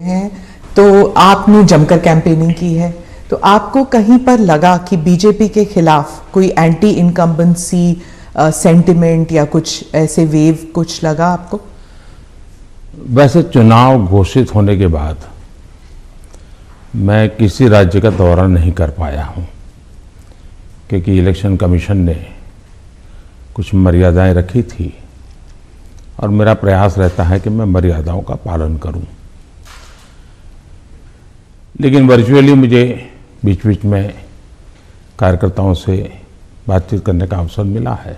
हैं तो आपने जमकर कैंपेनिंग की है, तो आपको कहीं पर लगा कि बीजेपी के खिलाफ कोई एंटी इनकम्बेंसी सेंटिमेंट या कुछ ऐसे वेव कुछ लगा आपको? वैसे चुनाव घोषित होने के बाद मैं किसी राज्य का दौरा नहीं कर पाया हूं, क्योंकि इलेक्शन कमीशन ने कुछ मर्यादाएं रखी थी और मेरा प्रयास रहता है कि मैं मर्यादाओं का पालन करूं। लेकिन वर्चुअली मुझे बीच बीच में कार्यकर्ताओं से बातचीत करने का अवसर मिला है।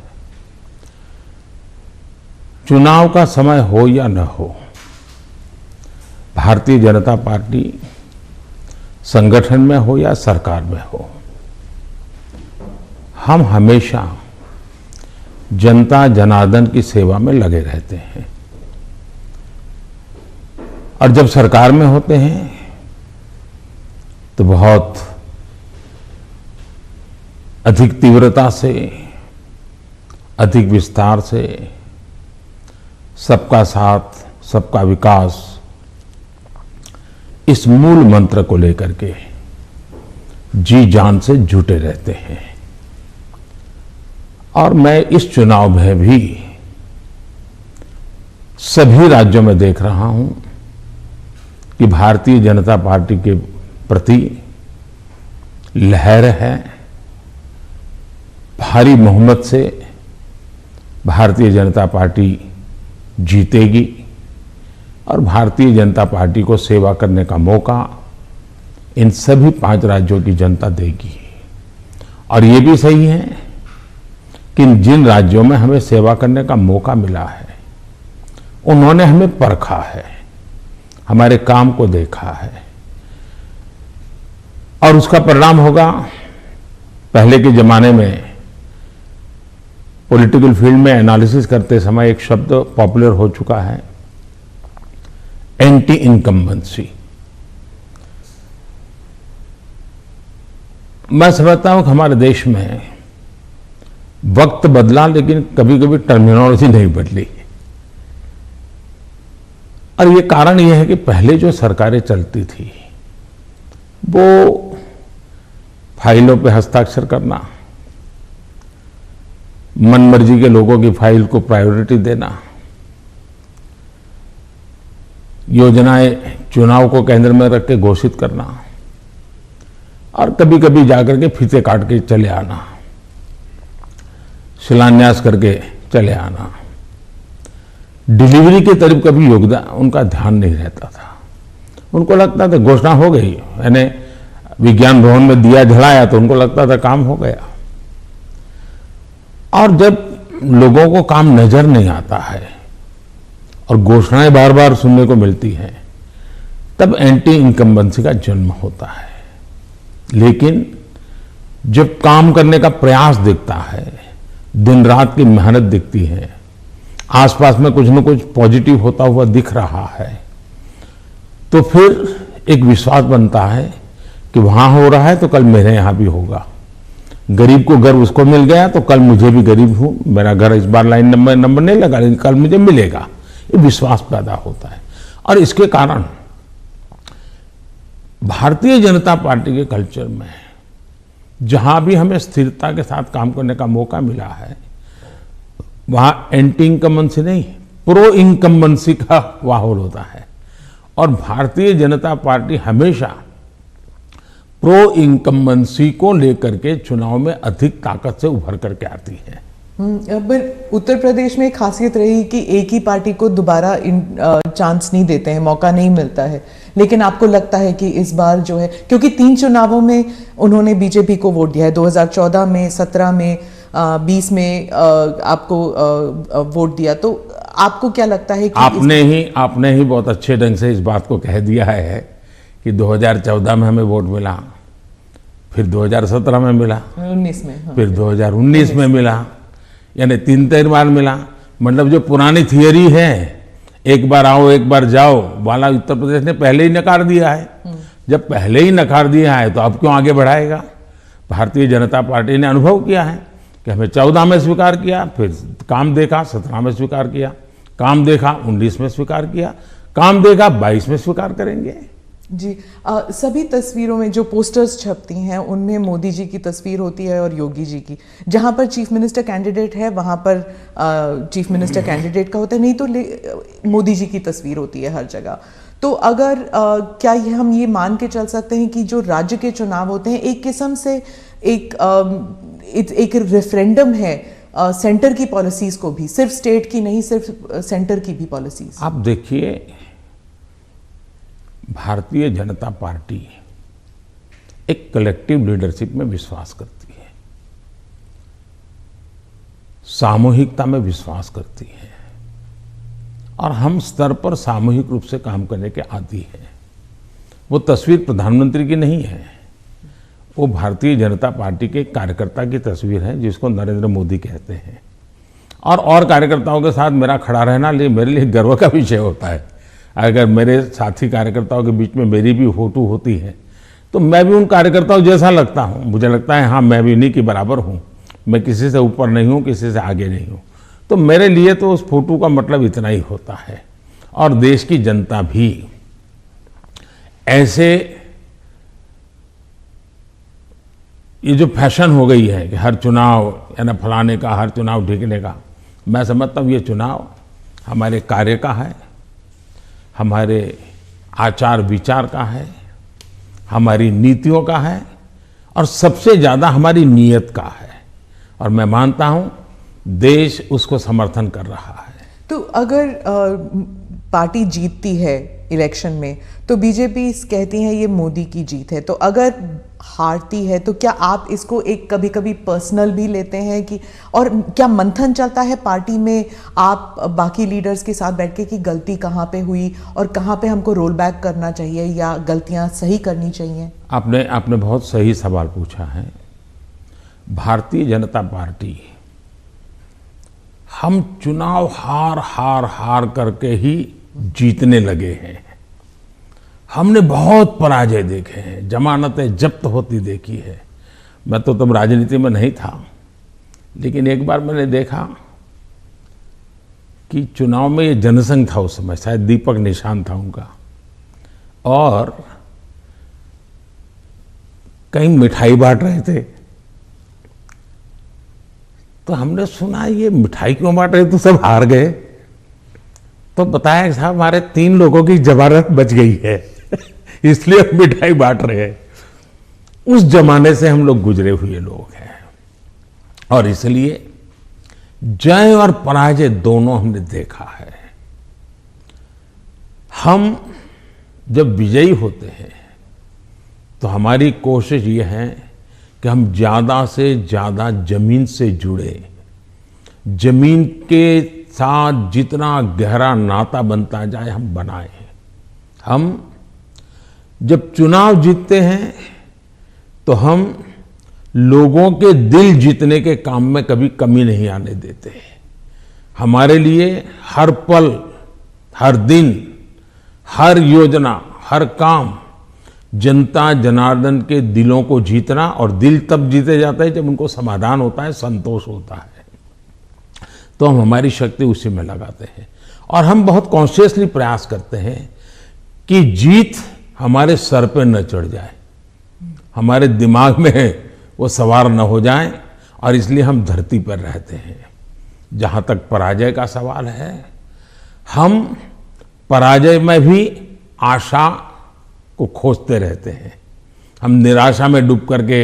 चुनाव का समय हो या न हो, भारतीय जनता पार्टी संगठन में हो या सरकार में हो, हम हमेशा जनता जनार्दन की सेवा में लगे रहते हैं। और जब सरकार में होते हैं तो बहुत अधिक तीव्रता से, अधिक विस्तार से सबका साथ, सबका विकास, इस मूल मंत्र को लेकर के जी जान से जुटे रहते हैं। और मैं इस चुनाव में भी सभी राज्यों में देख रहा हूं कि भारतीय जनता पार्टी के प्रति लहर है। भारी बहुमत से भारतीय जनता पार्टी जीतेगी और भारतीय जनता पार्टी को सेवा करने का मौका इन सभी 5 राज्यों की जनता देगी। और ये भी सही है कि जिन राज्यों में हमें सेवा करने का मौका मिला है, उन्होंने हमें परखा है, हमारे काम को देखा है और उसका परिणाम होगा। पहले के जमाने में पॉलिटिकल फील्ड में एनालिसिस करते समय एक शब्द पॉपुलर हो चुका है, एंटी इनकम्बेंसी। मैं समझता हूं कि हमारे देश में वक्त बदला, लेकिन कभी कभी टर्मिनोलॉजी नहीं बदली। और ये कारण ये है कि पहले जो सरकारें चलती थी वो फाइलों पे हस्ताक्षर करना, मनमर्जी के लोगों की फाइल को प्रायोरिटी देना, योजनाएं चुनाव को केंद्र में रख के घोषित करना और कभी कभी जाकर के फीते काट के चले आना, शिलान्यास करके चले आना। डिलीवरी के तरफ कभी योगदान उनका ध्यान नहीं रहता था। उनको लगता था घोषणा हो गई, यानी विज्ञान भवन में दिया जलाया तो उनको लगता था काम हो गया। और जब लोगों को काम नजर नहीं आता है और घोषणाएं बार बार सुनने को मिलती हैं, तब एंटी इनकम्बेंसी का जन्म होता है। लेकिन जब काम करने का प्रयास दिखता है, दिन रात की मेहनत दिखती है, आसपास में कुछ न कुछ पॉजिटिव होता हुआ दिख रहा है, तो फिर एक विश्वास बनता है कि वहां हो रहा है तो कल मेरे यहां भी होगा। गरीब को घर उसको मिल गया तो कल मुझे भी, गरीब हूं, मेरा घर इस बार लाइन नंबर नहीं लगा लेकिन कल मुझे मिलेगा, ये विश्वास पैदा होता है। और इसके कारण भारतीय जनता पार्टी के कल्चर में जहां भी हमें स्थिरता के साथ काम करने का मौका मिला है, वहां एंटी इनकम्बेंसी नहीं, प्रो इनकम्बेंसी का माहौल होता है। और भारतीय जनता पार्टी हमेशा प्रो इनकम्बेंसी को लेकर के चुनाव में अधिक ताकत से उभर करके आती है। पर उत्तर प्रदेश में एक खासियत रही कि एक ही पार्टी को दोबारा चांस नहीं देते हैं, मौका नहीं मिलता है। लेकिन आपको लगता है कि इस बार जो है, क्योंकि 3 चुनावों में उन्होंने बीजेपी को वोट दिया है, 2014 में, 17 में, 20 में आपको वोट दिया, तो आपको क्या लगता है कि आपने ही बहुत अच्छे ढंग से इस बात को कह दिया है कि 2014 में हमें वोट मिला, फिर 2017 में मिला, 19 में, हाँ, फिर 2019 में मिला, यानी 3 बार मिला। मतलब जो पुरानी थियरी है, एक बार आओ एक बार जाओ वाला, उत्तर प्रदेश ने पहले ही नकार दिया है। जब पहले ही नकार दिया है तो अब क्यों आगे बढ़ाएगा? भारतीय जनता पार्टी ने अनुभव किया है कि हमें 14 में स्वीकार किया, फिर काम देखा 17 में स्वीकार किया, काम देखा 19 में स्वीकार किया, काम देगा 22 में स्वीकार करेंगे। जी सभी तस्वीरों में जो पोस्टर्स छपती हैं उनमें मोदी जी की तस्वीर होती है और योगी जी की। जहां पर चीफ मिनिस्टर कैंडिडेट है वहां पर चीफ मिनिस्टर कैंडिडेट का होता है, नहीं तो मोदी जी की तस्वीर होती है हर जगह। तो अगर क्या हम ये मान के चल सकते हैं कि जो राज्य के चुनाव होते हैं एक किस्म से एक रेफरेंडम है सेंटर की पॉलिसीज को भी, सिर्फ स्टेट की नहीं, सिर्फ सेंटर की भी पॉलिसीज? आप देखिए, भारतीय जनता पार्टी एक कलेक्टिव लीडरशिप में विश्वास करती है, सामूहिकता में विश्वास करती है, और हम स्तर पर सामूहिक रूप से काम करने के आदी हैं। वो तस्वीर प्रधानमंत्री की नहीं है, वो भारतीय जनता पार्टी के कार्यकर्ता की तस्वीर है जिसको नरेंद्र मोदी कहते हैं। और कार्यकर्ताओं के साथ मेरा खड़ा रहना मेरे लिए गर्व का विषय होता है। अगर मेरे साथी कार्यकर्ताओं के बीच में मेरी भी फोटो होती है तो मैं भी उन कार्यकर्ताओं जैसा लगता हूँ। मुझे लगता है हाँ, मैं भी उन्हीं के बराबर हूँ, मैं किसी से ऊपर नहीं हूँ, किसी से आगे नहीं हूँ। तो मेरे लिए तो उस फोटो का मतलब इतना ही होता है। और देश की जनता भी ऐसे, ये जो फैशन हो गई है कि हर चुनाव या ना फलाने का, हर चुनाव ढीकने का, मैं समझता हूँ ये चुनाव हमारे कार्य का है, हमारे आचार विचार का है, हमारी नीतियों का है, और सबसे ज़्यादा हमारी नीयत का है। और मैं मानता हूँ देश उसको समर्थन कर रहा है। तो अगर पार्टी जीतती है इलेक्शन में तो बीजेपी कहती है ये मोदी की जीत है, तो अगर हारती है तो क्या आप इसको एक कभी कभी पर्सनल भी लेते हैं कि, और क्या मंथन चलता है पार्टी में आप बाकी लीडर्स के साथ बैठ के कि गलती कहाँ पे हुई और कहाँ पे हमको रोल बैक करना चाहिए या गलतियाँ सही करनी चाहिए? आपने बहुत सही सवाल पूछा है। भारतीय जनता पार्टी, हम चुनाव हार करके ही जीतने लगे हैं। हमने बहुत पराजय देखे हैं, जमानतें जब्त होती देखी है। मैं तो तब राजनीति में नहीं था, लेकिन एक बार मैंने देखा कि चुनाव में ये जनसंघ था उस समय, शायद दीपक निशान था उनका, और कहीं मिठाई बांट रहे थे। तो हमने सुना ये मिठाई क्यों बांट रहे, तो सब हार गए। तो बताया कि साहब हमारे 3 लोगों की जमानत बच गई है इसलिए हम मिठाई बांट रहे हैं। उस जमाने से हम लोग गुजरे हुए लोग हैं, और इसलिए जय और पराजय दोनों हमने देखा है। हम जब विजयी होते हैं तो हमारी कोशिश ये है कि हम ज़्यादा से ज़्यादा जमीन से जुड़े, जमीन के साथ जितना गहरा नाता बनता जाए हम बनाएं। हम जब चुनाव जीतते हैं तो हम लोगों के दिल जीतने के काम में कभी कमी नहीं आने देते। हमारे लिए हर पल, हर दिन, हर योजना, हर काम जनता जनार्दन के दिलों को जीतना, और दिल तब जीते जाते हैं जब उनको समाधान होता है, संतोष होता है। तो हम हमारी शक्ति उसी में लगाते हैं, और हम बहुत कॉन्शियसली प्रयास करते हैं कि जीत हमारे सर पे न चढ़ जाए, हमारे दिमाग में वो सवार न हो जाए, और इसलिए हम धरती पर रहते हैं। जहाँ तक पराजय का सवाल है, हम पराजय में भी आशा को खोजते रहते हैं। हम निराशा में डूब करके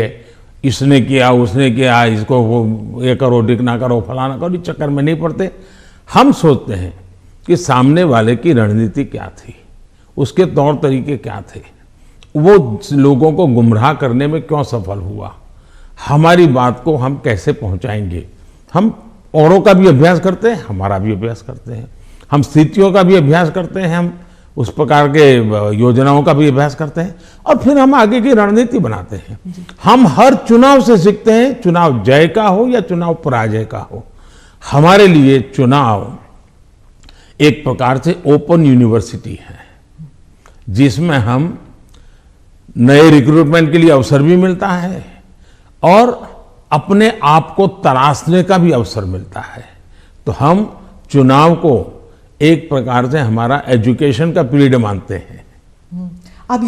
इसने किया, उसने किया, इसको वो ये करो, डिकना करो, फलाना करो, इस चक्कर में नहीं पड़ते। हम सोचते हैं कि सामने वाले की रणनीति क्या थी, उसके तौर तरीके क्या थे, वो लोगों को गुमराह करने में क्यों सफल हुआ, हमारी बात को हम कैसे पहुंचाएंगे। हम औरों का भी अभ्यास करते हैं, हमारा भी अभ्यास करते हैं, हम स्थितियों का भी अभ्यास करते हैं, हम उस प्रकार के योजनाओं का भी अभ्यास करते हैं, और फिर हम आगे की रणनीति बनाते हैं। हम हर चुनाव से सीखते हैं, चुनाव जय का हो या चुनाव पराजय का हो। हमारे लिए चुनाव एक प्रकार से ओपन यूनिवर्सिटी है, जिसमें हम नए रिक्रूटमेंट के लिए अवसर भी मिलता है और अपने आप को तराशने का भी अवसर मिलता है। तो हम चुनाव को एक प्रकार से हमारा एजुकेशन का पीरियड मानते हैं।